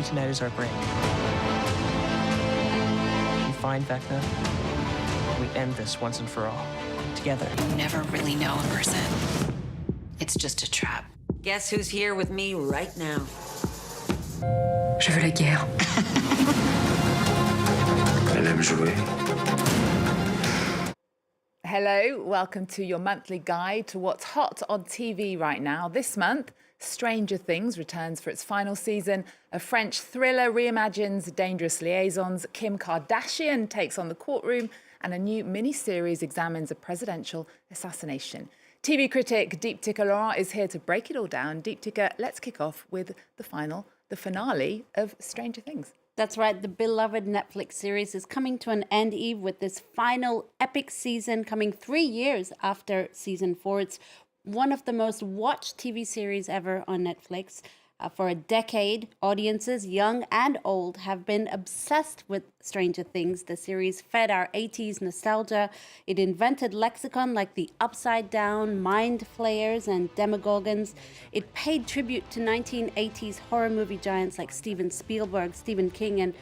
tonight is our break. We find Vecna. We end this once and for all. Together. You never really know a person. It's just a trap. Guess who's here with me right now? Je veux la guerre. Elle aime jouer. Hello, welcome to your monthly guide to what's hot on TV right now. This month, Stranger Things returns for its final season. A French thriller reimagines Dangerous Liaisons. Kim Kardashian takes on the courtroom, and a new mini-series examines a presidential assassination. TV critic Dheepthika Laurent is here to break it all down. Dheepthika, let's kick off with the finale of Stranger Things. That's right. The beloved Netflix series is coming to an end, Eve, with this final epic season coming 3 years after season 4. It's one of the most watched TV series ever on Netflix. For a decade, audiences, young and old, have been obsessed with Stranger Things. The series fed our 80s nostalgia. It invented lexicon like the Upside Down, Mind Flayers, and Demogorgons. It paid tribute to 1980s horror movie giants like Steven Spielberg, Stephen King, and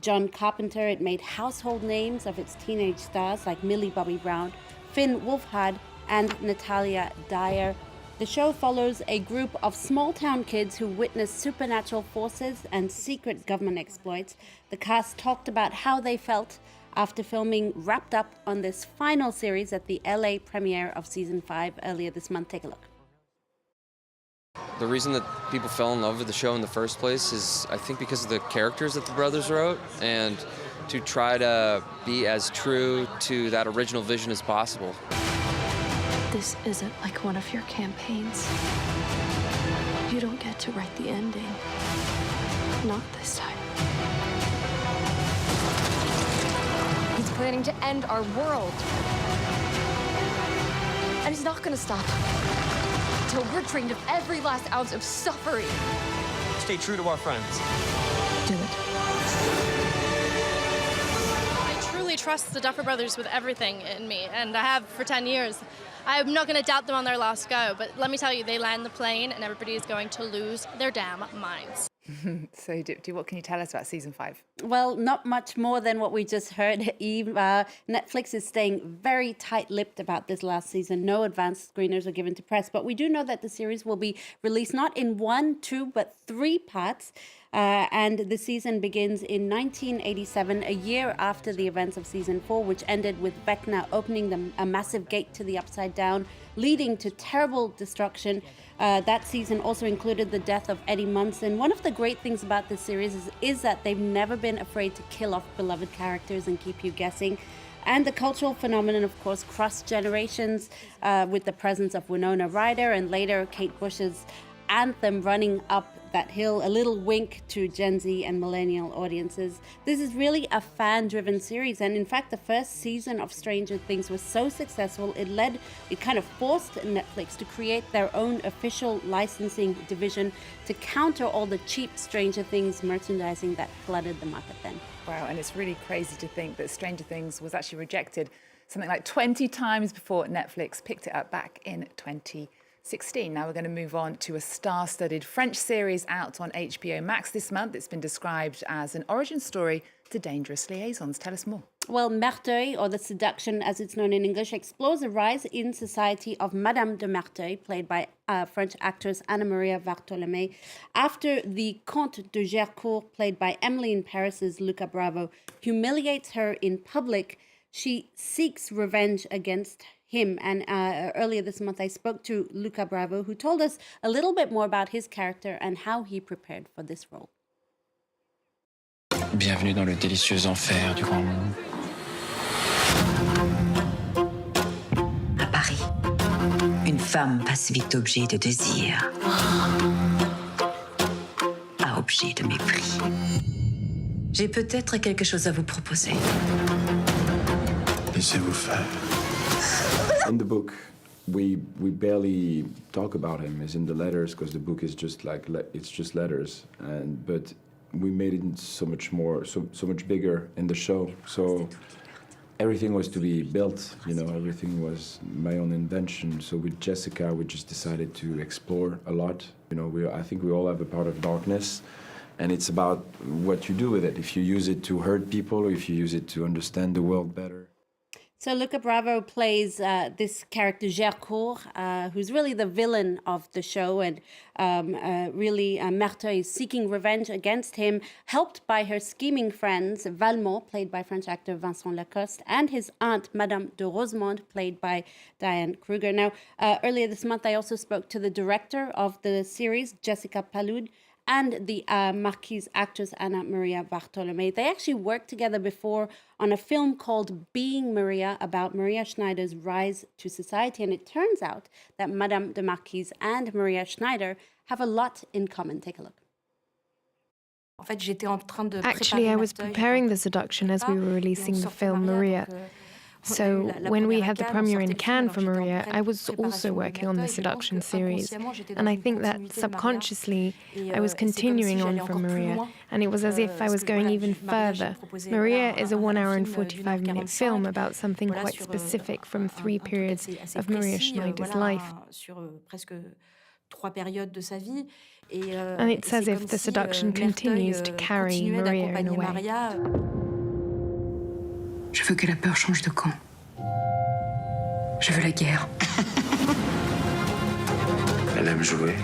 John Carpenter. It made household names of its teenage stars like Millie Bobby Brown, Finn Wolfhard, and Natalia Dyer. The show follows a group of small-town kids who witness supernatural forces and secret government exploits. The cast talked about how they felt after filming wrapped up on this final series at the LA premiere of season 5 earlier this month. Take a look. The reason that people fell in love with the show in the first place is, I think, because of the characters that the brothers wrote, and to try to be as true to that original vision as possible. This isn't like one of your campaigns. You don't get to write the ending. Not this time. He's planning to end our world. And he's not gonna stop until we're drained of every last ounce of suffering. Stay true to our friends. Do it. I truly trust the Duffer Brothers with everything in me, and I have for 10 years. I'm not going to doubt them on their last go, but let me tell you, they land the plane and everybody is going to lose their damn minds. So, Dipti, what can you tell us about season 5? Well, not much more than what we just heard, Eve. Netflix is staying very tight-lipped about this last season. No advanced screeners are given to press, but we do know that the series will be released not in 1, 2, but 3 parts. And the season begins in 1987, a year after the events of season 4, which ended with Vecna opening a massive gate to the Upside Down, leading to terrible destruction. That season also included the death of Eddie Munson. One of the great things about this series is that they've never been afraid to kill off beloved characters and keep you guessing. And the cultural phenomenon, of course, crossed generations with the presence of Winona Ryder and later Kate Bush's anthem running up that hill, a little wink to Gen Z and millennial audiences. This is really a fan-driven series, and in fact the first season of Stranger Things was so successful it kind of forced Netflix to create their own official licensing division to counter all the cheap Stranger Things merchandising that flooded the market then. Wow, and it's really crazy to think that Stranger Things was actually rejected something like 20 times before Netflix picked it up back in 2016. Now we're going to move on to a star-studded French series out on HBO Max this month. It's been described as an origin story to Dangerous Liaisons. Tell us more. Well, Merteuil, or the Seduction as it's known in English, explores a rise in society of Madame de Merteuil, played by French actress Anna-Maria Bartolomé, after the Comte de Gercourt, played by Emily in Paris's Luca Bravo, humiliates her in public. She seeks revenge against him. And earlier this month, I spoke to Luca Bravo, who told us a little bit more about his character and how he prepared for this role. Bienvenue dans le délicieux enfer du grand monde. À Paris, une femme passe vite objet de désir à objet de mépris. J'ai peut-être quelque chose à vous proposer. Laissez-vous faire. In the book, we barely talk about him. As in the letters, because the book is just like it's just letters, but we made it so much more, so much bigger in the show. So everything was to be built. Everything was my own invention. So with Jessica, we just decided to explore a lot. I think we all have a part of darkness, And it's about what you do with it. If you use it to hurt people, or if you use it to understand the world better. So Luca Bravo plays this character, Gercourt, who's really the villain of the show. And really, Marthe is seeking revenge against him, helped by her scheming friends, Valmont, played by French actor Vincent Lacoste, and his aunt, Madame de Rosemonde, played by Diane Kruger. Now, earlier this month, I also spoke to the director of the series, Jessica Palud, and the Marquise actress Anna Maria Bartolomé. They actually worked together before on a film called Being Maria, about Maria Schneider's rise to society. And it turns out that Madame de Marquise and Maria Schneider have a lot in common. Take a look. Actually, I was preparing the Seduction as we were releasing the film Maria. So when we had the premiere in Cannes for Maria, I was also working on the Seduction series. And I think that subconsciously, I was continuing on from Maria. And it was as if I was going even further. Maria is a 1 hour and 45-minute film about something quite specific from 3 periods of Maria Schneider's life. And it's as if the Seduction continues to carry Maria in a way. Je veux que la peur change de camp. Je veux la guerre. Elle aime jouer.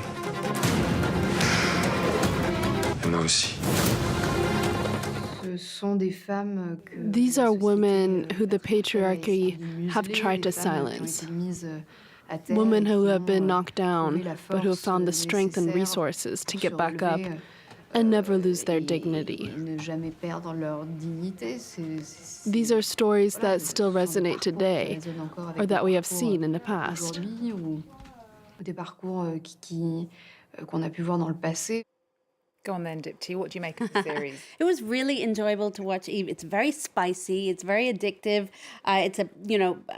Et moi aussi. These are women who the patriarchy have tried to silence. Women who have been knocked down, but who have found the strength and resources to get back up and never lose their dignity. These are stories that still resonate today, or that we have seen in the past. Go on then, Dipti. What do you make of the series? It was really enjoyable to watch, Eve. It's very spicy. It's very addictive. It's a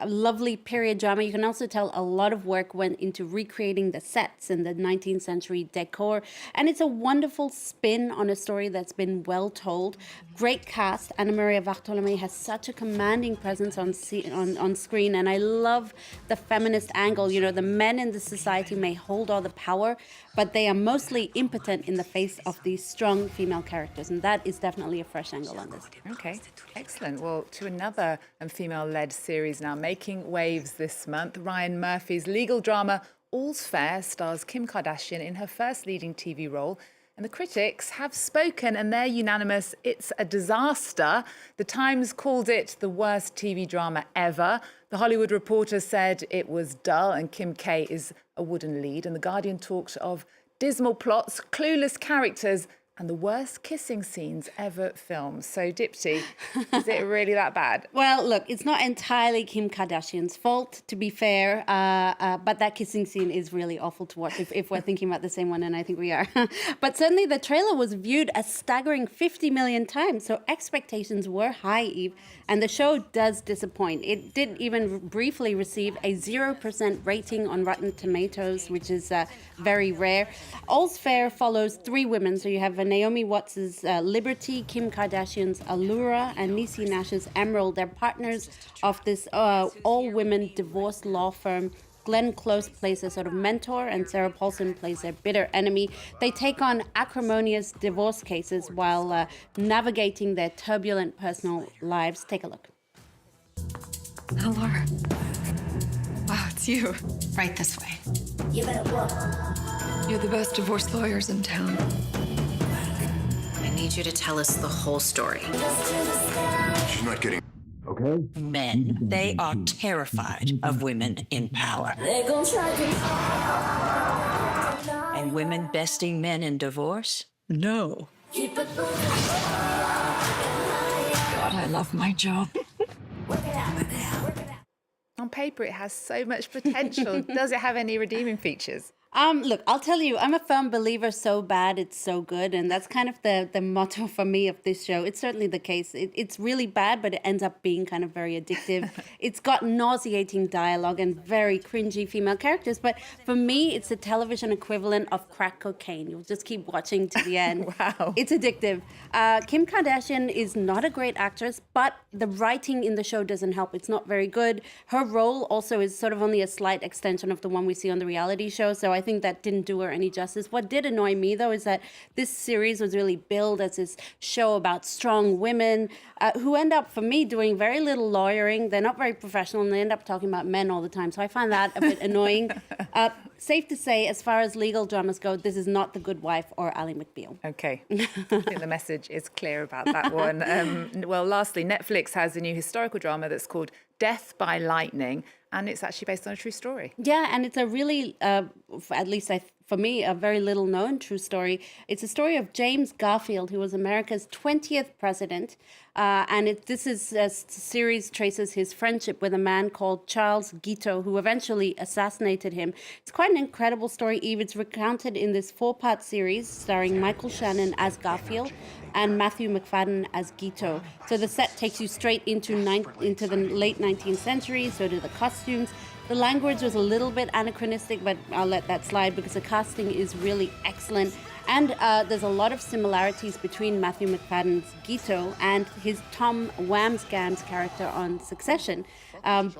lovely period drama. You can also tell a lot of work went into recreating the sets and the 19th century decor. And it's a wonderful spin on a story that's been well told. Great cast. Anna Maria Bartolomé has such a commanding presence on screen. And I love the feminist angle. You know, the men in the society may hold all the power, but they are mostly impotent in the face of these strong female characters. And that is definitely a fresh angle on this. Okay, excellent. Well, to another female-led series now, making waves this month. Ryan Murphy's legal drama All's Fair stars Kim Kardashian in her first leading TV role. And the critics have spoken and they're unanimous. It's a disaster. The Times called it the worst TV drama ever. The Hollywood Reporter said it was dull and Kim K is a wooden lead. And The Guardian talked of dismal plots, clueless characters, and the worst kissing scenes ever filmed. So, Dipti, is it really that bad? Well, look, it's not entirely Kim Kardashian's fault, to be fair, but that kissing scene is really awful to watch if we're thinking about the same one, and I think we are. But certainly the trailer was viewed a staggering 50 million times, so expectations were high, Eve, and the show does disappoint. It did even briefly receive a 0% rating on Rotten Tomatoes, which is very rare. All's Fair follows 3 women, so you have Naomi Watts' Liberty, Kim Kardashian's Allura, and Niecy Nash's Emerald. They're partners of this all-women divorce law firm. Glenn Close plays a sort of mentor, and Sarah Paulson plays their bitter enemy. They take on acrimonious divorce cases while navigating their turbulent personal lives. Take a look. Laura. Wow, it's you. Right this way. You're the best divorce lawyers in town. I need you to tell us the whole story. She's not getting... Okay. Men, they are terrified of women in power. And women besting men in divorce? No. God, I love my job. On paper, it has so much potential. Does it have any redeeming features? Look, I'll tell you, I'm a firm believer, so bad, it's so good. And that's kind of the motto for me of this show. It's certainly the case. It's really bad, but it ends up being kind of very addictive. It's got nauseating dialogue and very cringy female characters. But for me, it's the television equivalent of crack cocaine. You'll just keep watching to the end. Wow. It's addictive. Kim Kardashian is not a great actress, but the writing in the show doesn't help. It's not very good. Her role also is sort of only a slight extension of the one we see on the reality show. So I I think that didn't do her any justice. What did annoy me, though, is that this series was really billed as this show about strong women who end up, for me, doing very little lawyering. They're not very professional, and they end up talking about men all the time. So I find that a bit annoying. Safe to say, as far as legal dramas go, this is not The Good Wife or Ally McBeal. Okay. I think the message is clear about that one. Well, lastly, Netflix has a new historical drama that's called Death by Lightning, and it's actually based on a true story. Yeah, and it's a really, at least for me, a very little known true story. It's a story of James Garfield, who was America's 20th president. This series traces his friendship with a man called Charles Guiteau, who eventually assassinated him. It's quite an incredible story, Eve. It's recounted in this 4-part series starring Michael Shannon as Garfield and Matthew McFadden as Guiteau. So the set takes you straight into the late 19th century, so do the costumes. The language was a little bit anachronistic, but I'll let that slide because the casting is really excellent. And there's a lot of similarities between Matthew McFadden's Guiteau and his Tom Wamsgam's character on Succession.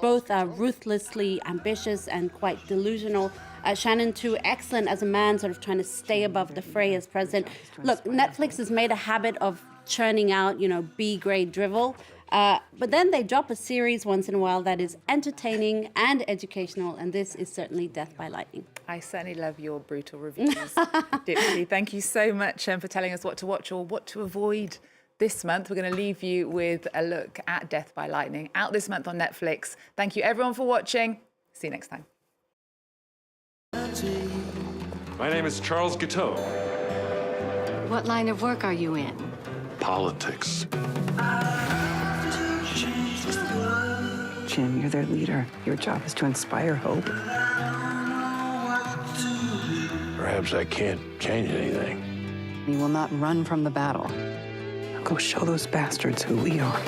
Both are ruthlessly ambitious and quite delusional. Shannon, too, excellent as a man sort of trying to stay above the fray as president. Look, Netflix has made a habit of churning out, B-grade drivel. But then they drop a series once in a while that is entertaining and educational, and this is certainly Death by Lightning. I certainly love your brutal reviews. Dipsy, thank you so much for telling us what to watch or what to avoid this month. We're going to leave you with a look at Death by Lightning, out this month on Netflix. Thank you, everyone, for watching. See you next time. My name is Charles Guiteau. What line of work are you in? Politics. Jim, you're their leader. Your job is to inspire hope. Perhaps I can't change anything. You will not run from the battle. Now go show those bastards who we are.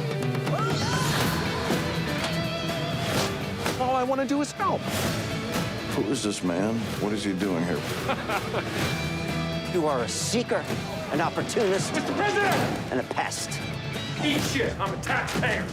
All I want to do is help. Who is this man? What is he doing here? You are a seeker, an opportunist, Mr. President! and a pest. Eat shit. I'm a taxpayer.